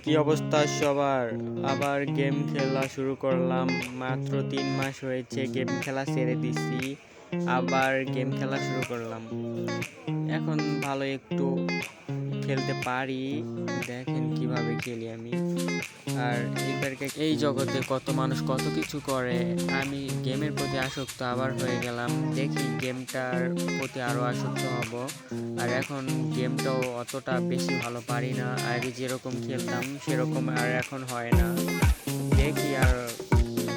কি অবস্থা সবার? আবার গেম খেলা শুরু করলাম। মাত্র 3 মাস হয়েছে গেম খেলা ছেড়ে দিছি, আবার গেম খেলা শুরু করলাম। এখন ভালো একটু খেলতে পারি, দেখেন কিভাবে খেলি আমি। আর এই জগতে কত মানুষ কত কিছু করে, আমি গেমের প্রতি আসক্ত আবার হয়ে গেলাম। দেখি গেমটার প্রতি আরও আসক্ত হব। আর এখন গেমটাও অতটা বেশি ভালো পারি না, আগে যেরকম খেলতাম সেরকম আর এখন হয় না। দেখি আর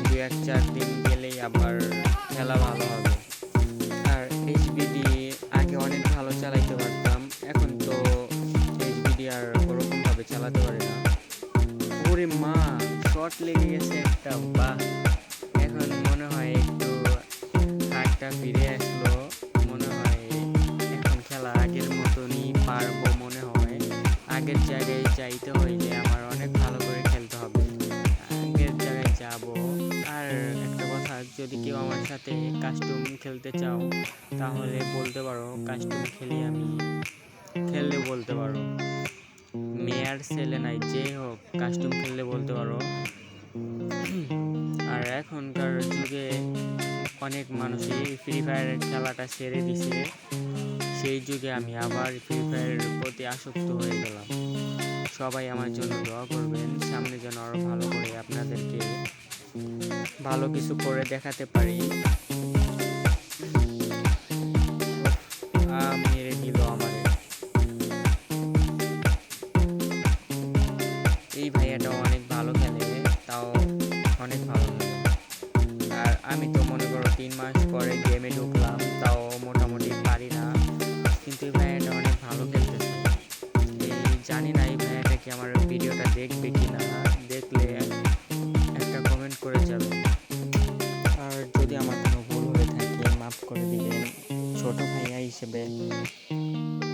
2-4 দিন গেলেই আবার খেলা ভালো হবে। আর এইচবিডি আগে অনেক ভালো চালাইতে পারতাম, এখন তো এইচবিডি আর ওরকমভাবে চালাতে পারি না। ওরে মা, শর্ট লেগে গেছে একটা, বাহ! এখন মনে হয় একটু হাতটা ফিরে আসলো, মনে হয় এখন খেলা আগের মতনই পারবো মনে হয়। আগের জায়গায় যাইতে হইলে আমার অনেক ভালো করে খেলতে হবে, আগের জায়গায় যাব। আর একটা কথা, যদি কেউ আমার সাথে কাস্টম খেলতে চাও তাহলে বলতে পারো, কাস্টম খেলি আমি, খেললে বলতে পারো। মেয়ার ছেলে নাই, যে হোক কাস্টম খেললে বলতে পারো। আর এখনকার যুগে অনেক মানুষই ফ্রি ফায়ারের খেলাটা ছেড়ে দিছে, সেই যুগে আমি আবার ফ্রি ফায়ারের প্রতি আসক্ত হয়ে গেলাম। সবাই আমার জন্য দোয়া করবেন, সামনে যেন আরও ভালো করে আপনাদেরকে ভালো কিছু করে দেখাতে পারি। মেরে দিল আমারে। এই ভাইয়াটাও অনেক ভালো খেলে, তাও অনেক ভালো লাগে। আর আমি তো মনে করো 3 মাস পরে গেমে ঢুকলাম, তাও মোটামুটি পারি না, কিন্তু এই ভাইয়াটা অনেক ভালো খেলতেছে। জানি না এই ভাইয়াটা কি আমার ভিডিওটা দেখবে কি না, দেখলে একটা কমেন্ট করে যাবে। আর যদি আমার কোনো ভুল হয়ে থাকে মাফ করে দিবেন ছোট ভাইয়া হিসেবে।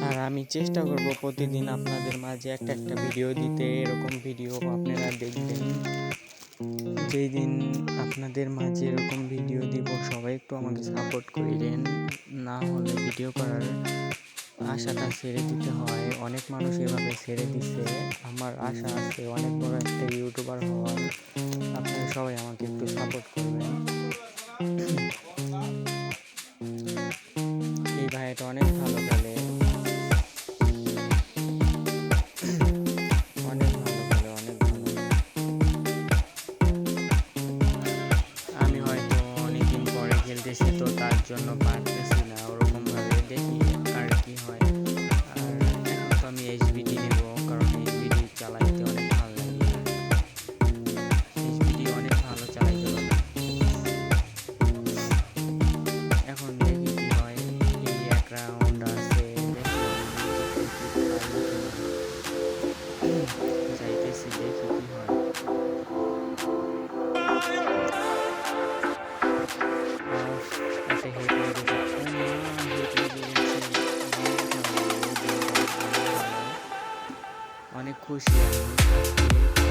আর আমি চেষ্টা করব প্রতিদিন আপনাদের মাঝে একটা ভিডিও দিতে, এরকম ভিডিও আপনারা দেখবেন। যেই দিন আপনাদের মাঝে এরকম ভিডিও দিব সবাই একটু আমাকে সাপোর্ট করিলেন, না হলে ভিডিও করার আশাটা ছেড়ে দিতে হয়। অনেক মানুষ এভাবে ছেড়ে দিছে, আমার আশা আছে অনেক বড় একটা ইউটিউবার হওয়ার। আপনারা সবাই আমাকে একটু সাপোর্ট করবেন। এই ভাইটা অনেক ভালো খেলে, অনেক ভালো খেলে, অনেক ভালো। আমি হয়তো অনেকদিন পরে খেলতেছি, তো তার জন্য পারতেছি না ওরকমভাবে, দেখি আর কি হয়। আর এখন তো আমি এইচবিডি নেব, কারণ এইচবিডি চালাইতে অনেক ভালো লাগে, এইচবিডি অনেক ভালো চালাইতে পারে। এখন দেখি কি হয়, এই এক রাউন্ড আছে, যাইতেছি দেখি কি হয়। একটা হেড লেগে গেছে, হেড লেগে গেছে। অনেক খুশি আমি।